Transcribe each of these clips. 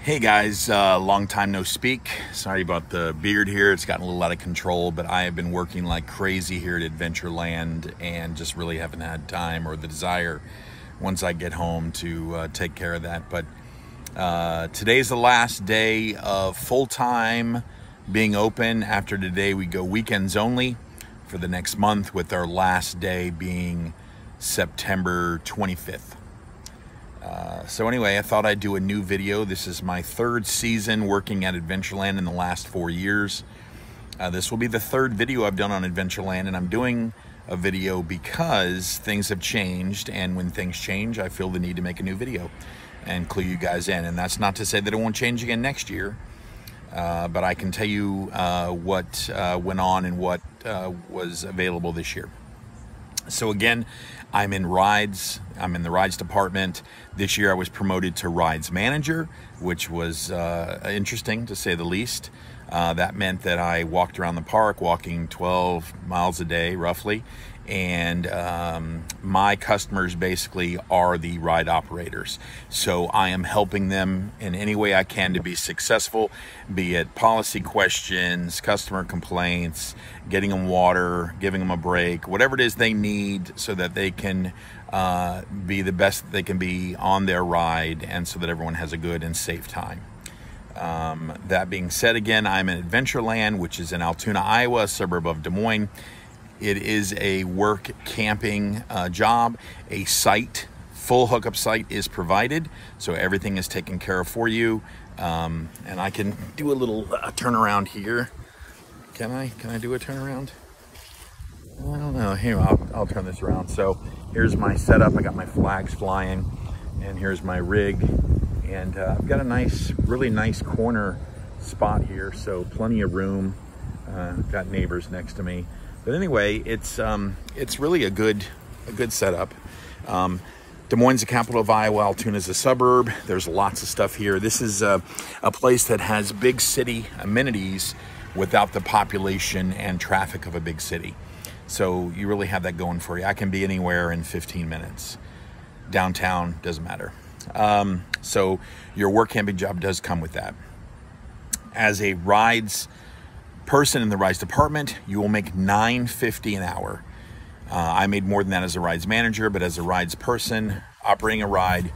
Hey guys, long time no speak. Sorry about the beard here. It's gotten a little out of control, but I have been working like crazy here at Adventureland and just really haven't had time or the desire once I get home to take care of that. But today's the last day of full-time being open. After today, we go weekends only for the next month, with our last day being September 25th. So anyway, I thought I'd do a new video. This is my third season working at Adventureland in the last 4 years. This will be the third video I've done on Adventureland, and I'm doing a video because things have changed, and when things change, I feel the need to make a new video and clue you guys in. And that's not to say that it won't change again next year, but I can tell you what went on and what was available this year. So again, I'm in rides. I'm in the rides department. This year I was promoted to rides manager, which was interesting to say the least. That meant that I walked around the park, walking 12 miles a day roughly, and my customers basically are the ride operators. So I am helping them in any way I can to be successful, be it policy questions, customer complaints, getting them water, giving them a break, whatever it is they need so that they can be the best that they can be on their ride, and so that everyone has a good and safe time. That being said, again, I'm in Adventureland, which is in Altoona, Iowa, a suburb of Des Moines. It is a work camping job. A site, full hookup site is provided, so everything is taken care of for you. And I can do a little turnaround here. Can I do a turnaround? I don't know. Here, I'll turn this around. So here's my setup. I got my flags flying, and here's my rig. And I've got a nice, really nice corner spot here, so plenty of room. Got neighbors next to me. But anyway, it's really a good setup. Des Moines is the capital of Iowa. Altoona is a suburb. There's lots of stuff here. This is a place that has big city amenities without the population and traffic of a big city. So you really have that going for you. I can be anywhere in 15 minutes. Downtown, doesn't matter. So your work camping job does come with that. As a rides person in the rides department, you will make $9.50 an hour. I made more than that as a rides manager, but as a rides person operating a ride,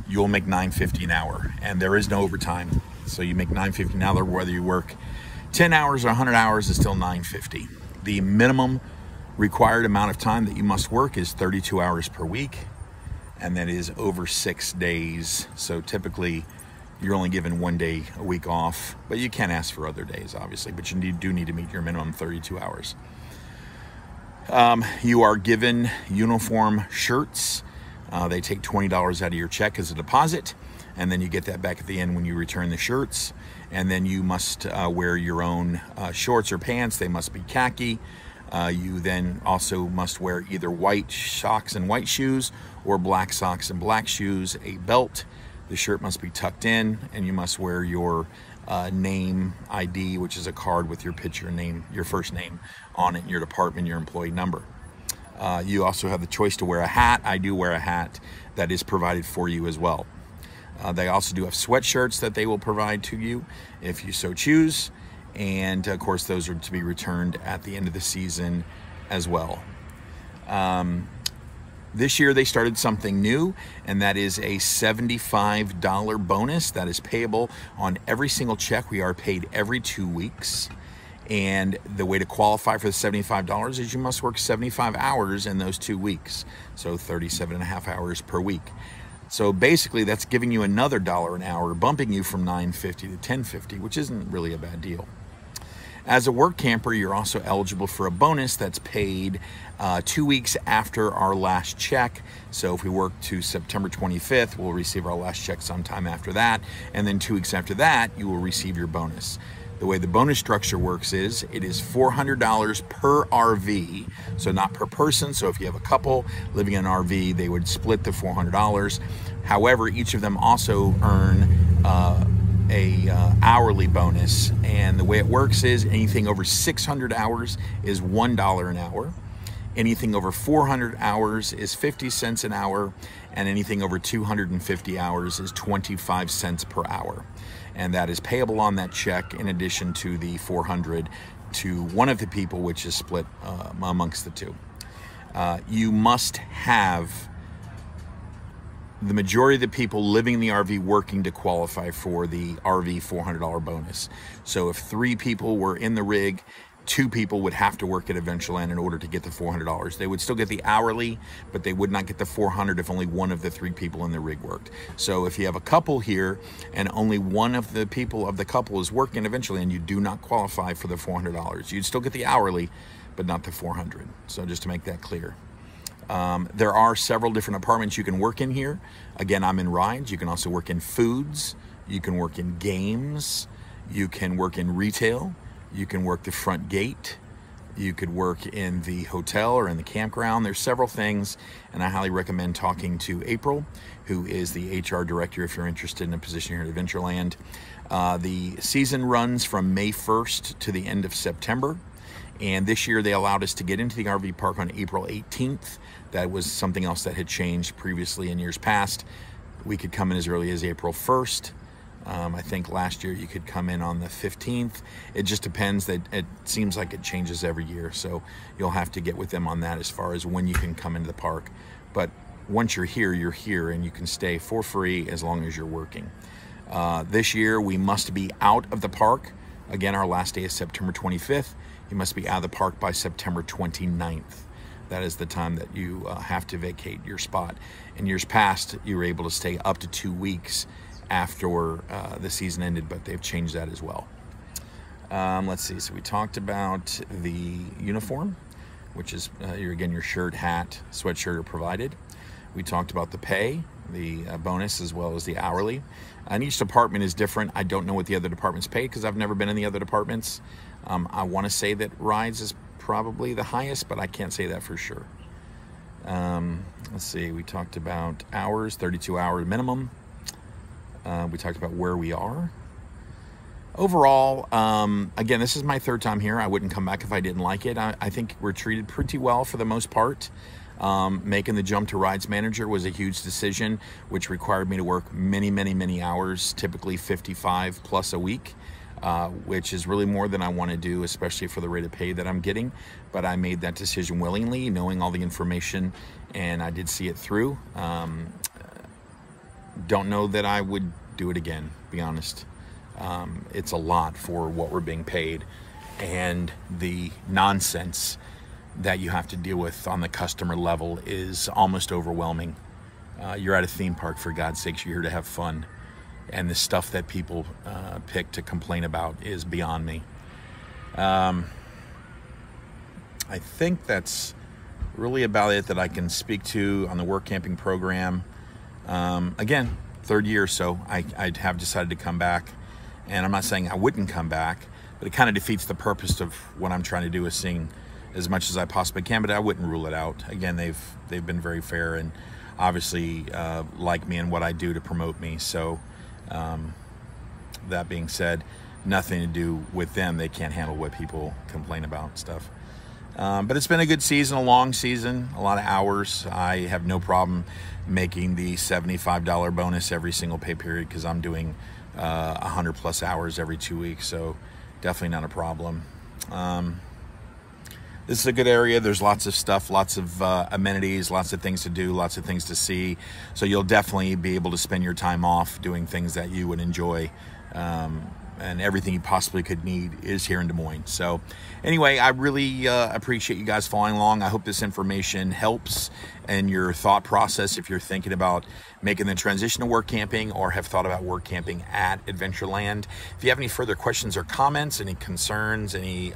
you'll make $9.50 an hour, and there is no overtime. So you make $9.50 an hour whether you work 10 hours or 100 hours is still $9.50. The minimum required amount of time that you must work is 32 hours per week, and that is over 6 days. So typically you're only given 1 day a week off, but you can ask for other days, obviously, but you do need to meet your minimum 32 hours. You are given uniform shirts. They take $20 out of your check as a deposit, and then you get that back at the end when you return the shirts. And then you must wear your own shorts or pants. They must be khaki. You then also must wear either white socks and white shoes or black socks and black shoes, a belt. The shirt must be tucked in, and you must wear your name ID, which is a card with your picture, name, your first name on it, your department, your employee number. You also have the choice to wear a hat. I do wear a hat that is provided for you as well. They also do have sweatshirts that they will provide to you if you so choose. And of course, those are to be returned at the end of the season as well. This year they started something new, and that is a $75 bonus that is payable on every single check. We are paid every 2 weeks. And the way to qualify for the $75 is you must work 75 hours in those 2 weeks. So 37.5 hours per week. So basically that's giving you another $1 an hour, bumping you from $9.50 to $10.50, which isn't really a bad deal. As a work camper, you're also eligible for a bonus that's paid 2 weeks after our last check. So if we work to September 25th, we'll receive our last check sometime after that. And then 2 weeks after that, you will receive your bonus. The way the bonus structure works is it is $400 per RV, so not per person. So if you have a couple living in an RV, they would split the $400. However, each of them also earn a hourly bonus, and the way it works is anything over 600 hours is $1 an hour. Anything over 400 hours is 50 cents an hour, and anything over 250 hours is 25 cents per hour. And that is payable on that check in addition to the 400 to one of the people, which is split amongst the two. You must have the majority of the people living in the RV working to qualify for the RV $400 bonus. So if 3 people were in the rig, 2 people would have to work at Adventureland in order to get the $400. They would still get the hourly, but they would not get the $400 if only one of the 3 people in the rig worked. So if you have a couple here and only one of the people of the couple is working at Adventureland, you do not qualify for the $400. You'd still get the hourly, but not the $400. So just to make that clear. There are several different apartments you can work in here. Again, I'm in rides. You can also work in foods. You can work in games. You can work in retail. You can work the front gate. You could work in the hotel or in the campground. There's several things, and I highly recommend talking to April, who is the HR director if you're interested in a position here at Adventureland. The season runs from May 1st to the end of September. And this year they allowed us to get into the RV park on April 18th. That was something else that had changed previously in years past. We could come in as early as April 1st. I think last year you could come in on the 15th. It just depends. That it seems like it changes every year. So you'll have to get with them on that as far as when you can come into the park. But once you're here and you can stay for free as long as you're working. This year we must be out of the park. Again, our last day is September 25th. You must be out of the park by September 29th. That is the time that you have to vacate your spot. In years past, you were able to stay up to 2 weeks after the season ended, but they've changed that as well. Let's see, so we talked about the uniform, which is, again, your shirt, hat, sweatshirt are provided. We talked about the pay, the bonus, as well as the hourly. And each department is different. I don't know what the other departments pay because I've never been in the other departments. I want to say that rides is probably the highest, but I can't say that for sure. Let's see, we talked about hours, 32-hour minimum. We talked about where we are. Overall, again, this is my 3rd time here. I wouldn't come back if I didn't like it. I think we're treated pretty well for the most part. Making the jump to rides manager was a huge decision, which required me to work many hours, typically 55 plus a week, which is really more than I want to do, especially for the rate of pay that I'm getting. But I made that decision willingly, knowing all the information, and I did see it through. Don't know that I would do it again, be honest. It's a lot for what we're being paid, and the nonsense that you have to deal with on the customer level is almost overwhelming. You're at a theme park, for God's sakes. You're here to have fun, and the stuff that people pick to complain about is beyond me. I think that's really about it that I can speak to on the work camping program. Again, 3rd year, so I have decided to come back, and I'm not saying I wouldn't come back, but it kind of defeats the purpose of what I'm trying to do, is seeing as much as I possibly can, but I wouldn't rule it out. Again, they've been very fair and obviously like me and what I do to promote me. So that being said, nothing to do with them. They can't handle what people complain about stuff. But it's been a good season, a long season, a lot of hours. I have no problem making the $75 bonus every single pay period because I'm doing 100 plus hours every 2 weeks. So definitely not a problem. This is a good area. There's lots of stuff, lots of amenities, lots of things to do, lots of things to see. So you'll definitely be able to spend your time off doing things that you would enjoy. And everything you possibly could need is here in Des Moines. So anyway, I really appreciate you guys following along. I hope this information helps in your thought process if you're thinking about making the transition to work camping or have thought about work camping at Adventureland. If you have any further questions or comments, any concerns, any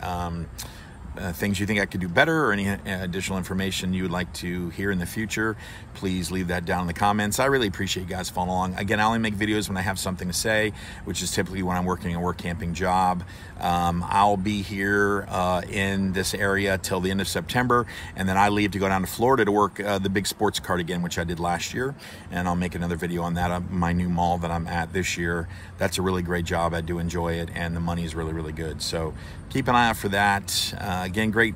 things you think I could do better, or any additional information you would like to hear in the future, please leave that down in the comments. I really appreciate you guys following along. Again, I only make videos when I have something to say, which is typically when I'm working a work camping job. I'll be here in this area till the end of September, and then I leave to go down to Florida to work the big sports cart again, which I did last year, and I'll make another video on that, my new mall that I'm at this year. That's a really great job. I do enjoy it, and the money is really good. So keep an eye out for that. Again, great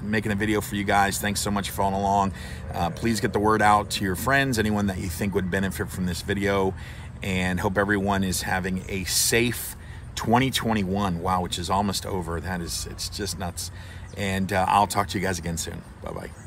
making a video for you guys. Thanks so much for following along. Please get the word out to your friends, anyone that you think would benefit from this video, and hope everyone is having a safe 2021. Wow, which is almost over. It's just nuts. And I'll talk to you guys again soon. Bye-bye.